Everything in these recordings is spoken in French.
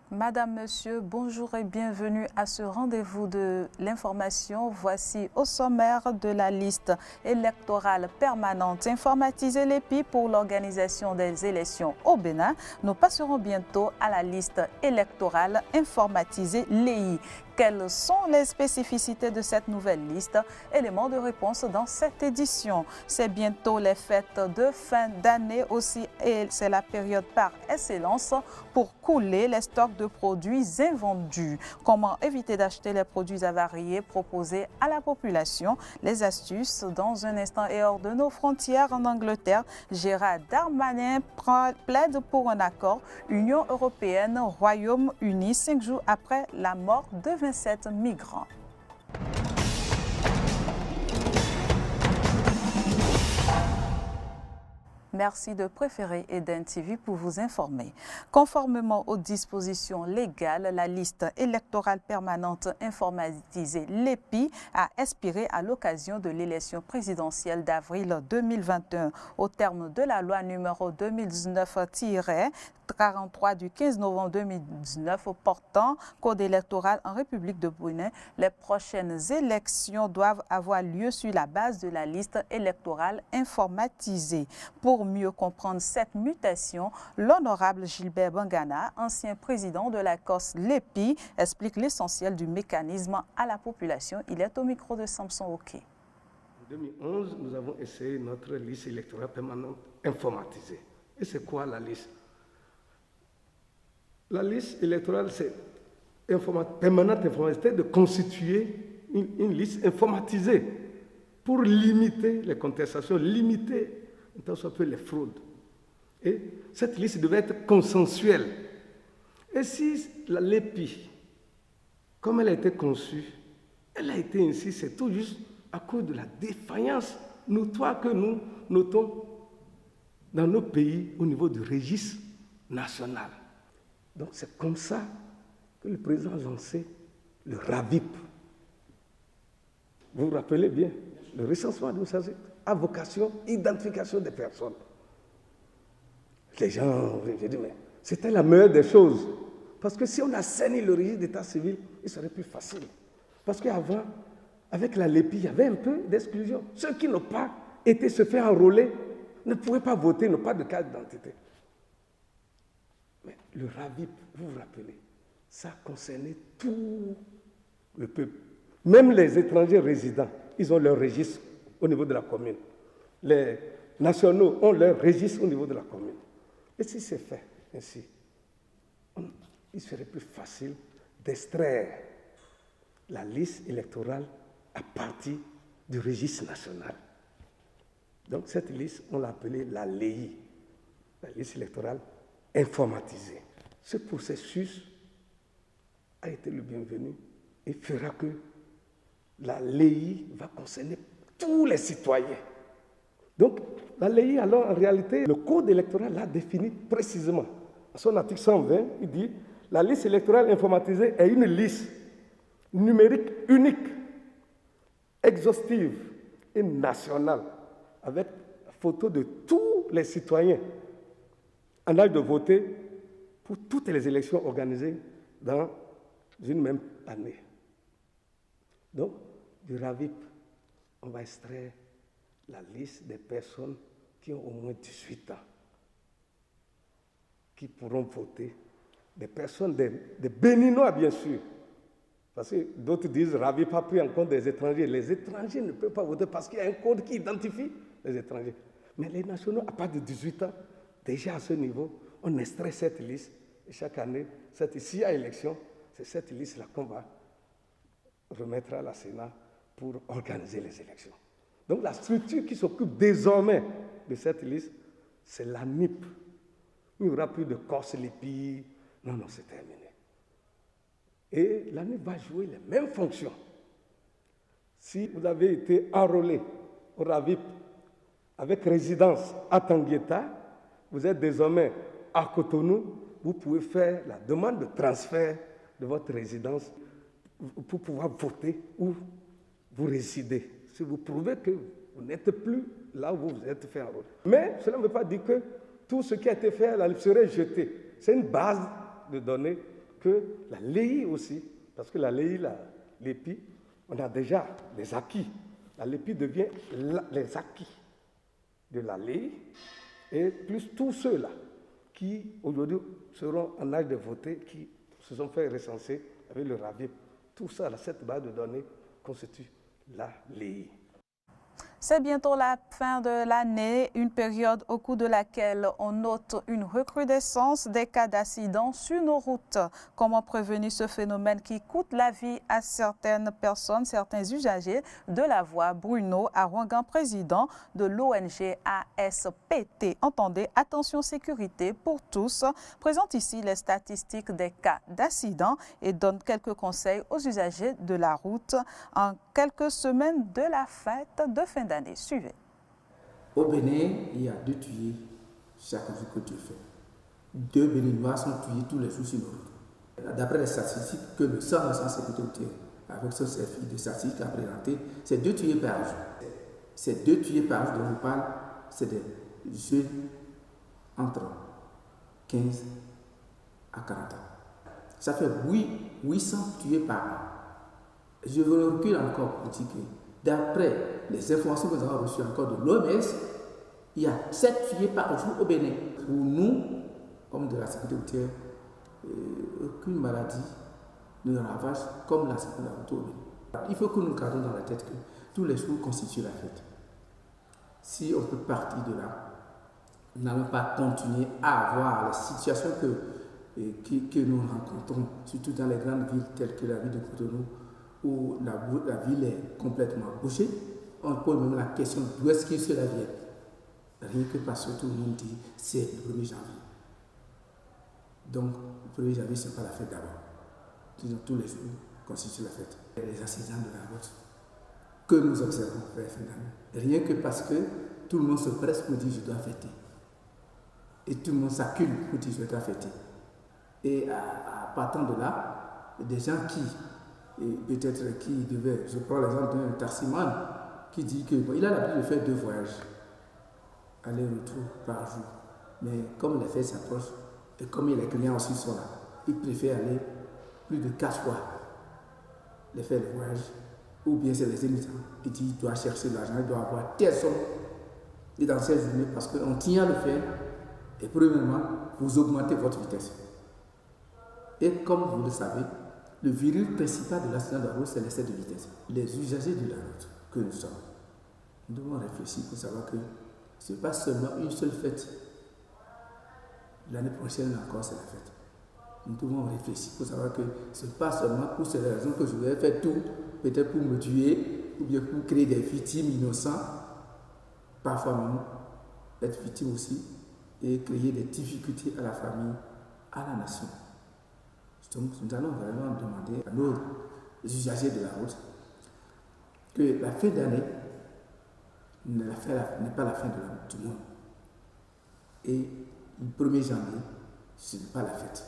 Madame, Monsieur, bonjour et bienvenue à ce rendez-vous de l'information. Voici au sommaire de la liste électorale permanente informatisée l'EPI pour l'organisation des élections au Bénin. Nous passerons bientôt à la liste électorale informatisée l'EI. Quelles sont les spécificités de cette nouvelle liste? Éléments de réponse dans cette édition. C'est bientôt les fêtes de fin d'année aussi et c'est la période par excellence pour couler les stocks de produits invendus. Comment éviter d'acheter les produits avariés proposés à la population? Les astuces dans un instant et hors de nos frontières en Angleterre. Gérald Darmanin plaide pour un accord Union européenne, Royaume-Uni, 5 jours après la mort de 27 migrants. Merci de préférer Eden TV pour vous informer. Conformément aux dispositions légales, la liste électorale permanente informatisée l'EPI a expiré à l'occasion de l'élection présidentielle d'avril 2021. Au terme de la loi numéro 2019-43 du 15 novembre 2019 portant code électoral en République de Bénin, les prochaines élections doivent avoir lieu sur la base de la liste électorale informatisée. Pour mieux comprendre cette mutation, l'honorable Gilbert Bangana, ancien président de la COS l'EPI, explique l'essentiel du mécanisme à la population. Il est au micro de Samson Oké. En 2011, nous avons essayé notre liste électorale permanente informatisée. Et c'est quoi la liste? La liste électorale, c'est permanente informatisée, de constituer une liste informatisée pour limiter les contestations, limiter tant soit peu les fraudes. Et cette liste devait être consensuelle. Et si l'EPI, comme elle a été conçue, elle a été ainsi, c'est tout juste à cause de la défaillance notoire que nous notons dans nos pays au niveau du registre national. Donc c'est comme ça que le président a lancé le RAVIP. Vous vous rappelez bien, le recensement administratif à vocation, identification des personnes. Les gens, j'ai dit, mais c'était la meilleure des choses. Parce que si on assainit le registre d'état civil, il serait plus facile. Parce qu'avant, avec la LEPI, il y avait un peu d'exclusion. Ceux qui n'ont pas été se faire enrôler ne pouvaient pas voter, n'ont pas de carte d'identité. Mais le RAVIP, vous vous rappelez, ça concernait tout le peuple. Même les étrangers résidents, ils ont leur registre au niveau de la commune. Les nationaux ont leur registre au niveau de la commune. Et si c'est fait ainsi, il serait plus facile d'extraire la liste électorale à partir du registre national. Donc cette liste, on l'a appelée la LEI, la liste électorale informatisée. Ce processus a été le bienvenu et fera que la LEI va concerner tous les citoyens. Donc, la LEI, alors, en réalité, le code électoral l'a défini précisément. À son article 120, il dit « La liste électorale informatisée est une liste numérique unique, exhaustive et nationale, avec photo de tous les citoyens en âge de voter pour toutes les élections organisées dans une même année. » Donc, du RAVIP, on va extraire la liste des personnes qui ont au moins 18 ans, qui pourront voter. Des personnes, des Béninois, bien sûr. Parce que d'autres disent, RAVIP a pris en compte des étrangers. Les étrangers ne peuvent pas voter parce qu'il y a un code qui identifie les étrangers. Mais les nationaux, à partir de 18 ans, déjà à ce niveau, on extrait cette liste. Et chaque année, s'il y a élection, c'est cette liste-là qu'on va remettre à la Sénat pour organiser les élections. Donc la structure qui s'occupe désormais de cette liste, c'est l'ANIP. Il n'y aura plus de Corse l'EPI. Non, c'est terminé. Et l'ANIP va jouer les mêmes fonctions. Si vous avez été enrôlé au RAVIP avec résidence à Tanguieta, vous êtes désormais à Cotonou, vous pouvez faire la demande de transfert de votre résidence pour pouvoir voter où vous résidez. Si vous prouvez que vous n'êtes plus là où vous vous êtes fait enrôler. Mais cela ne veut pas dire que tout ce qui a été fait là serait jeté. C'est une base de données que la laïe aussi, parce que la laïe, l'épi, on a déjà les acquis. La l'épi devient les acquis de la laïe, et plus tous ceux-là qui aujourd'hui seront en âge de voter, qui se sont fait recenser avec le RAVIP. Tout ça, cette base de données constitue la laïe. C'est bientôt la fin de l'année, une période au cours de laquelle on note une recrudescence des cas d'accidents sur nos routes. Comment prévenir ce phénomène qui coûte la vie à certaines personnes, certains usagers de la voie? Bruno Arouangan, président de l'ONG ASPT, entendez, Attention Sécurité pour tous, présente ici les statistiques des cas d'accidents et donne quelques conseils aux usagers de la route en quelques semaines de la fête de fin d'année. Suivez. Au Bénin, il y a 2 tués chaque jour que Dieu fait. 2 Béninois sont tués tous les jours sur nos routes. D'après les statistiques que le Centre national de sécurité routière, avec son service de statistiques, a présenté, c'est 2 tués par jour. Ces 2 tués par jour dont on parle, c'est des jeunes entre 15 à 40 ans. Ça fait 800 tués par an. Je veux reculer encore pour dire que d'après les informations que nous avons reçues encore de l'OMS, il y a 7 tués par jour au Bénin. Pour nous, hommes de la sécurité routière, aucune maladie ne ravage comme la sécurité routière au Bénin. Il faut que nous gardions dans la tête que tous les jours constituent la fête. Si on peut partir de là, nous n'allons pas continuer à avoir les situations que nous rencontrons, surtout dans les grandes villes telles que la ville de Cotonou, où la ville est complètement bouchée. On pose même la question d'où est-ce que cela vient. Rien que parce que tout le monde dit c'est le 1er janvier. Donc, le 1er janvier, ce n'est pas la fête d'abord. Disons, tous les jours constituent la fête. Les accidents de la route que nous observons vers la fin d'année. Rien que parce que tout le monde se presse pour dire je dois fêter. Et tout le monde s'accule pour dire je dois fêter. Et à partant de là, des gens qui peut-être qui devait, je prends l'exemple d'un taximan qui dit qu'il a l'habitude de faire 2 voyages, aller-retour par jour. Mais comme les fêtes s'approchent, et comme les clients aussi sont là, il préfère aller plus de 4 fois les faire le voyage, ou bien c'est les émissions. Il dit qu'il doit chercher l'argent, il doit avoir telle somme dans cette journée parce qu'on tient à le faire, et premièrement, vous augmentez votre vitesse. Et comme vous le savez, le virus principal de l'accident de la route, c'est l'excès de vitesse. Les usagers de la route que nous sommes, nous devons réfléchir pour savoir que ce n'est pas seulement une seule fête. L'année prochaine encore, c'est la fête. Nous devons réfléchir pour savoir que ce n'est pas seulement pour ces raisons que je vais faire tout, peut-être pour me tuer, ou bien pour créer des victimes innocentes, parfois même être victime aussi, et créer des difficultés à la famille, à la nation. Donc, nous allons vraiment demander à nos usagers de la route que la fin d'année n'est pas la fin du monde. Et le 1er janvier, ce n'est pas la fête.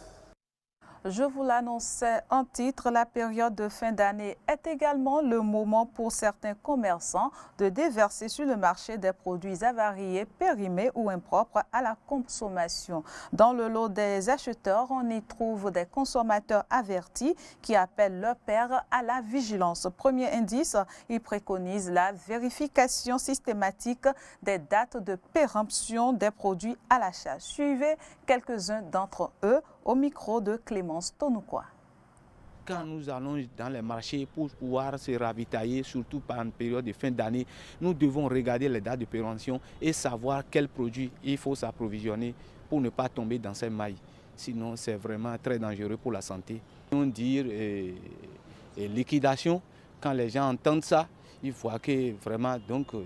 Je vous l'annonçais en titre, la période de fin d'année est également le moment pour certains commerçants de déverser sur le marché des produits avariés, périmés ou impropres à la consommation. Dans le lot des acheteurs, on y trouve des consommateurs avertis qui appellent leur père à la vigilance. Premier indice, ils préconisent la vérification systématique des dates de péremption des produits à l'achat. Suivez quelques-uns d'entre eux au micro de Clémence Tonoukoua. Quand nous allons dans les marchés pour pouvoir se ravitailler, surtout par une période de fin d'année, nous devons regarder les dates de péremption et savoir quels produits il faut s'approvisionner pour ne pas tomber dans ces mailles. Sinon, c'est vraiment très dangereux pour la santé. On dit liquidation, quand les gens entendent ça, ils voient que vraiment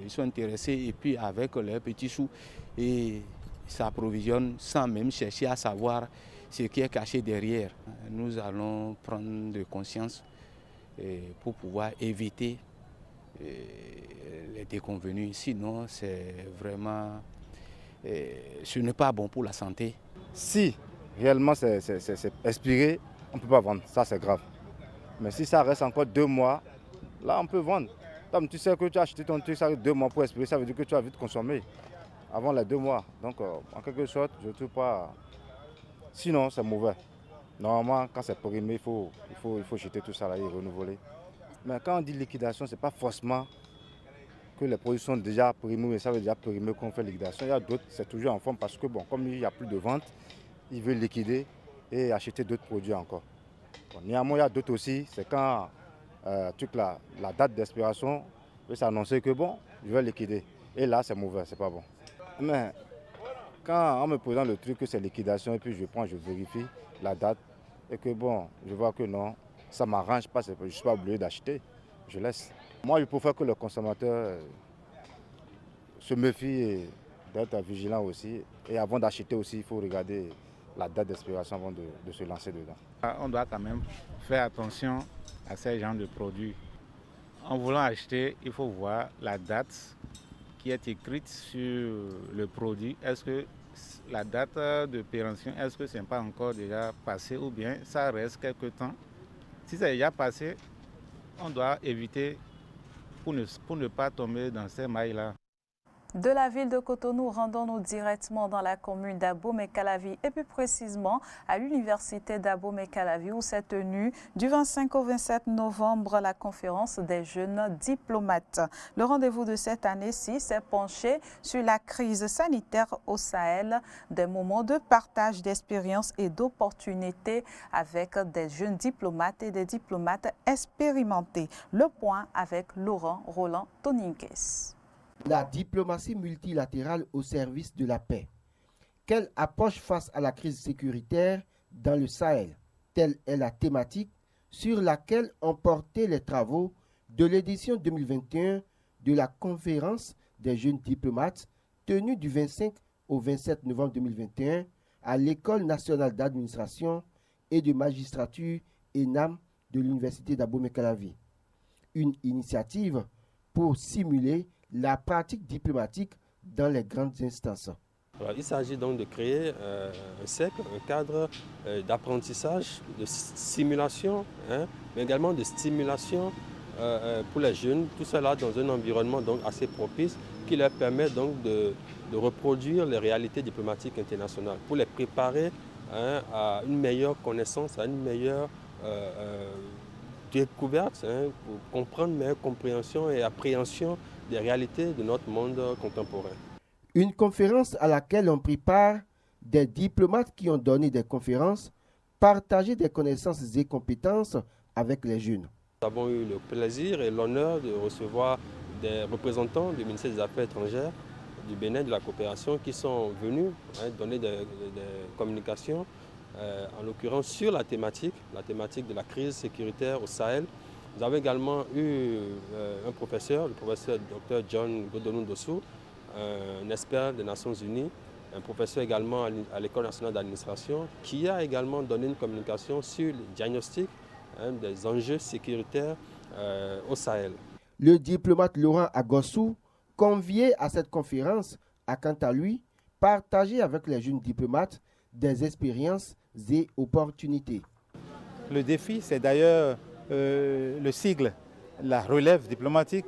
ils sont intéressés et puis avec leurs petits sous, et s'approvisionnent sans même chercher à savoir ce qui est caché derrière. Nous allons prendre conscience pour pouvoir éviter les déconvenus. Sinon, c'est vraiment, ce n'est pas bon pour la santé. Si réellement c'est expiré, on ne peut pas vendre. Ça, c'est grave. Mais si ça reste encore 2 mois, là, on peut vendre. Comme tu sais que tu as acheté ton truc, ça reste 2 mois pour expirer, ça veut dire que tu vas vite consommer avant les 2 mois. Donc, en quelque sorte, je ne trouve pas. Sinon, c'est mauvais. Normalement, quand c'est périmé, il faut jeter tout ça là et renouveler. Mais quand on dit liquidation, ce n'est pas forcément que les produits sont déjà périmés, mais ça veut déjà périmer qu'on fait liquidation. Il y a d'autres, c'est toujours en forme parce que bon, comme il n'y a plus de vente, ils veulent liquider et acheter d'autres produits encore. Bon, néanmoins, il y a d'autres aussi, c'est quand la date d'expiration peut s'annoncer que bon, je vais liquider. Et là, c'est mauvais, c'est pas bon. Mais quand on me présente le truc que c'est liquidation et puis je vérifie la date et que bon, je vois que non, ça ne m'arrange pas, je ne suis pas obligé d'acheter, je laisse. Moi, je préfère que le consommateur se méfie et d'être vigilant aussi. Et avant d'acheter aussi, il faut regarder la date d'expiration avant de se lancer dedans. On doit quand même faire attention à ces genres de produits. En voulant acheter, il faut voir la date qui est écrite sur le produit. Est-ce que la date de péremption, est-ce que ce n'est pas encore déjà passé ou bien ça reste quelque temps? Si c'est déjà passé, on doit éviter pour ne pas tomber dans ces mailles-là. De la ville de Cotonou, rendons-nous directement dans la commune d'Abomey-Calavi et plus précisément à l'université d'Abomey-Calavi où s'est tenue du 25 au 27 novembre la conférence des jeunes diplomates. Le rendez-vous de cette année-ci s'est penché sur la crise sanitaire au Sahel, des moments de partage d'expériences et d'opportunités avec des jeunes diplomates et des diplomates expérimentés. Le point avec Laurent Roland Toninques. La diplomatie multilatérale au service de la paix. Quelle approche face à la crise sécuritaire dans le Sahel? Telle est la thématique sur laquelle ont porté les travaux de l'édition 2021 de la conférence des jeunes diplomates tenue du 25 au 27 novembre 2021 à l'École nationale d'administration et de magistrature ENAM de l'université d'Abomey-Calavi. Une initiative pour simuler la pratique diplomatique dans les grandes instances. Alors, il s'agit donc de créer un cercle, un cadre d'apprentissage, de simulation, mais également de stimulation pour les jeunes, tout cela dans un environnement donc assez propice qui leur permet donc de reproduire les réalités diplomatiques internationales, pour les préparer à une meilleure connaissance, à une meilleure découverte, pour comprendre une meilleure compréhension et appréhension des réalités de notre monde contemporain. Une conférence à laquelle on prit part des diplomates qui ont donné des conférences, partagé des connaissances et compétences avec les jeunes. Nous avons eu le plaisir et l'honneur de recevoir des représentants du ministère des Affaires étrangères, du Bénin, de la coopération, qui sont venus donner des communications, en l'occurrence sur la thématique de la crise sécuritaire au Sahel. Nous avons également eu un professeur, le professeur Dr John Godonou-Dossou, un expert des Nations Unies, un professeur également à l'École nationale d'administration, qui a également donné une communication sur le diagnostic des enjeux sécuritaires au Sahel. Le diplomate Laurent Agossou, convié à cette conférence, a quant à lui partagé avec les jeunes diplomates des expériences et opportunités. Le défi, c'est d'ailleurs le sigle, la relève diplomatique,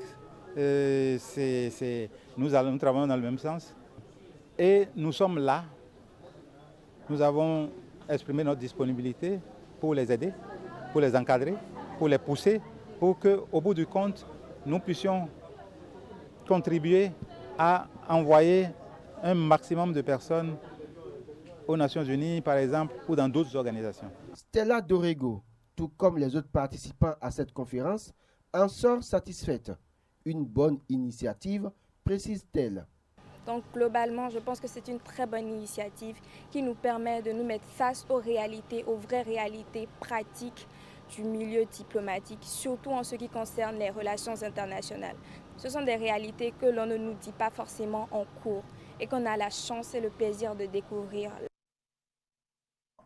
nous travaillons dans le même sens et nous sommes là. Nous avons exprimé notre disponibilité pour les aider, pour les encadrer, pour les pousser, pour qu'au bout du compte, nous puissions contribuer à envoyer un maximum de personnes aux Nations Unies, par exemple, ou dans d'autres organisations. Stella Dorego, tout comme les autres participants à cette conférence, en sort satisfaite. Une bonne initiative, précise-t-elle. Donc globalement, je pense que c'est une très bonne initiative qui nous permet de nous mettre face aux réalités, aux vraies réalités pratiques du milieu diplomatique, surtout en ce qui concerne les relations internationales. Ce sont des réalités que l'on ne nous dit pas forcément en cours et qu'on a la chance et le plaisir de découvrir.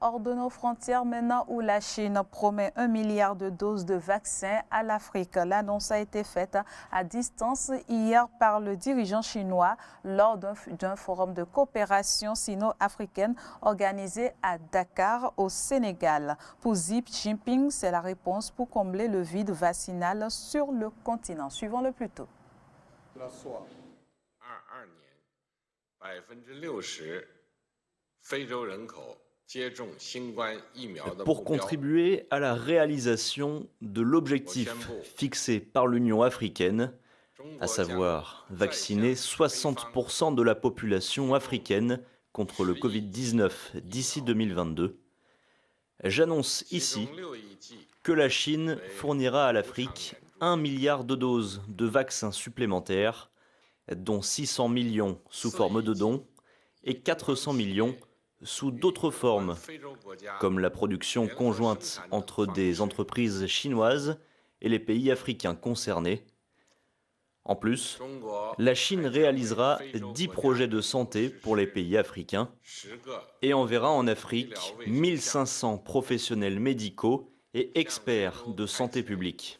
Hors de nos frontières maintenant où la Chine promet 1 milliard de doses de vaccins à l'Afrique. L'annonce a été faite à distance hier par le dirigeant chinois lors d'un forum de coopération sino-africaine organisé à Dakar au Sénégal. Pour Xi Jinping, c'est la réponse pour combler le vide vaccinal sur le continent. Suivons le plus tôt. 2022年，60%非洲人口 pour contribuer à la réalisation de l'objectif fixé par l'Union africaine, à savoir vacciner 60% de la population africaine contre le Covid-19 d'ici 2022. J'annonce ici que la Chine fournira à l'Afrique 1 milliard de doses de vaccins supplémentaires, dont 600 millions sous forme de dons et 400 millions sous d'autres formes, comme la production conjointe entre des entreprises chinoises et les pays africains concernés. En plus, la Chine réalisera 10 projets de santé pour les pays africains et enverra en Afrique 1500 professionnels médicaux et experts de santé publique.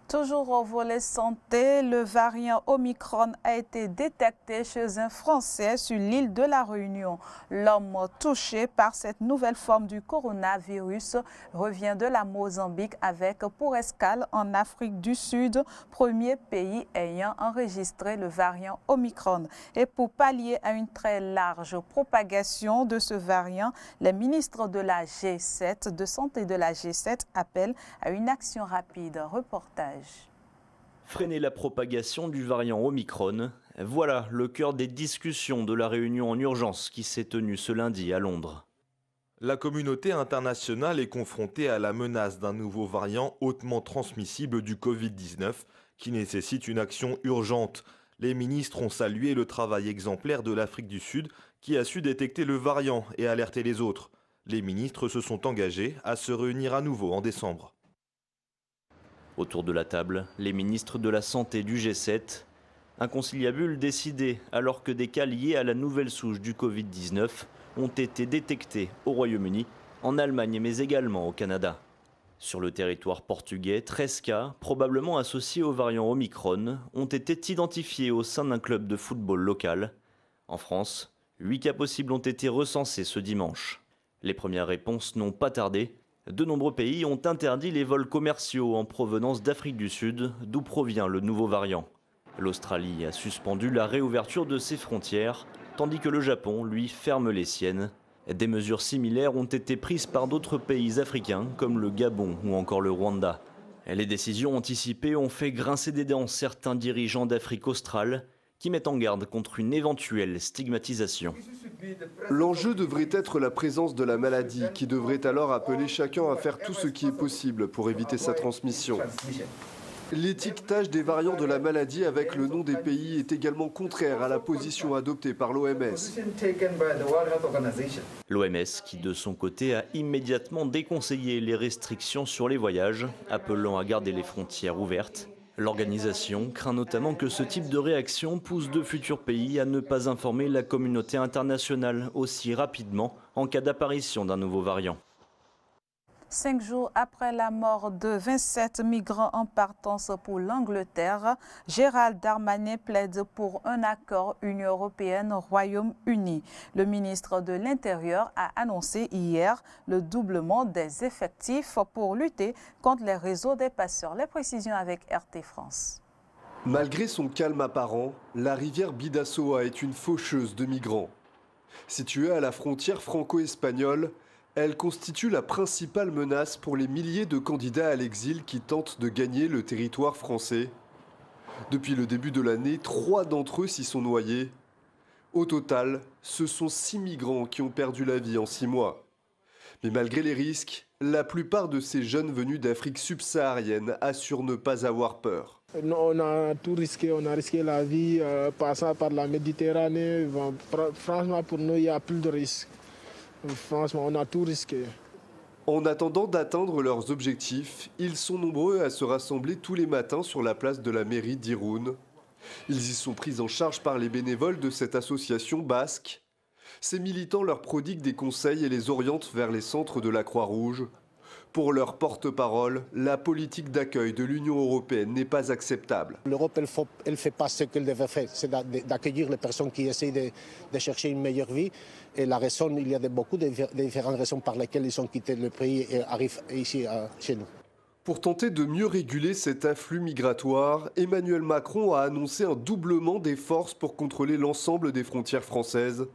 Toujours au volet santé, le variant Omicron a été détecté chez un Français sur l'île de la Réunion. L'homme touché par cette nouvelle forme du coronavirus revient de la Mozambique avec pour escale en Afrique du Sud, premier pays ayant enregistré le variant Omicron. Et pour pallier à une très large propagation de ce variant, les ministres de la G7, de santé de la G7 appellent à une action rapide. Reportage. Freiner la propagation du variant Omicron, voilà le cœur des discussions de la réunion en urgence qui s'est tenue ce lundi à Londres. La communauté internationale est confrontée à la menace d'un nouveau variant hautement transmissible du Covid-19 qui nécessite une action urgente. Les ministres ont salué le travail exemplaire de l'Afrique du Sud qui a su détecter le variant et alerter les autres. Les ministres se sont engagés à se réunir à nouveau en décembre. Autour de la table, les ministres de la Santé du G7, un conciliabule décidé alors que des cas liés à la nouvelle souche du Covid-19 ont été détectés au Royaume-Uni, en Allemagne mais également au Canada. Sur le territoire portugais, 13 cas, probablement associés au variant Omicron, ont été identifiés au sein d'un club de football local. En France, 8 cas possibles ont été recensés ce dimanche. Les premières réponses n'ont pas tardé. De nombreux pays ont interdit les vols commerciaux en provenance d'Afrique du Sud, d'où provient le nouveau variant. L'Australie a suspendu la réouverture de ses frontières, tandis que le Japon, lui, ferme les siennes. Des mesures similaires ont été prises par d'autres pays africains, comme le Gabon ou encore le Rwanda. Les décisions anticipées ont fait grincer des dents certains dirigeants d'Afrique australe, qui mettent en garde contre une éventuelle stigmatisation. L'enjeu devrait être la présence de la maladie, qui devrait alors appeler chacun à faire tout ce qui est possible pour éviter sa transmission. L'étiquetage des variants de la maladie avec le nom des pays est également contraire à la position adoptée par l'OMS. L'OMS qui, de son côté, a immédiatement déconseillé les restrictions sur les voyages, appelant à garder les frontières ouvertes. L'organisation craint notamment que ce type de réaction pousse de futurs pays à ne pas informer la communauté internationale aussi rapidement en cas d'apparition d'un nouveau variant. 5 jours après la mort de 27 migrants en partance pour l'Angleterre, Gérald Darmanin plaide pour un accord Union européenne-Royaume-Uni. Le ministre de l'Intérieur a annoncé hier le doublement des effectifs pour lutter contre les réseaux des passeurs. Les précisions avec RT France. Malgré son calme apparent, la rivière Bidassoa est une faucheuse de migrants. Située à la frontière franco-espagnole, elle constitue la principale menace pour les milliers de candidats à l'exil qui tentent de gagner le territoire français. Depuis le début de l'année, 3 d'entre eux s'y sont noyés. Au total, ce sont 6 migrants qui ont perdu la vie en 6 mois. Mais malgré les risques, la plupart de ces jeunes venus d'Afrique subsaharienne assurent ne pas avoir peur. On a tout risqué, on a risqué la vie, passant par la Méditerranée. Franchement, pour nous, il n'y a plus de risque. Franchement, on a tout risqué. En attendant d'atteindre leurs objectifs, ils sont nombreux à se rassembler tous les matins sur la place de la mairie d'Irun. Ils y sont pris en charge par les bénévoles de cette association basque. Ces militants leur prodiguent des conseils et les orientent vers les centres de la Croix-Rouge. Pour leur porte-parole, la politique d'accueil de l'Union européenne n'est pas acceptable. L'Europe, elle ne fait pas ce qu'elle devait faire, c'est d'accueillir les personnes qui essayent de chercher une meilleure vie. Et la raison, il y a beaucoup de différentes raisons par lesquelles ils ont quitté le pays et arrivent ici chez nous. Pour tenter de mieux réguler cet afflux migratoire, Emmanuel Macron a annoncé un doublement des forces pour contrôler l'ensemble des frontières françaises.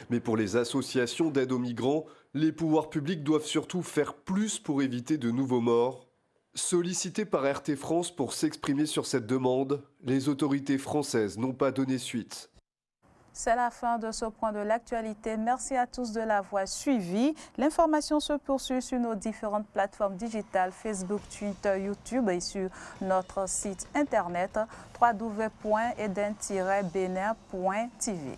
Mais pour les associations d'aide aux migrants, les pouvoirs publics doivent surtout faire plus pour éviter de nouveaux morts. Sollicitées par RT France pour s'exprimer sur cette demande, les autorités françaises n'ont pas donné suite. C'est la fin de ce point de l'actualité. Merci à tous de l'avoir suivi. L'information se poursuit sur nos différentes plateformes digitales, Facebook, Twitter, YouTube et sur notre site internet www.eden-benin.tv.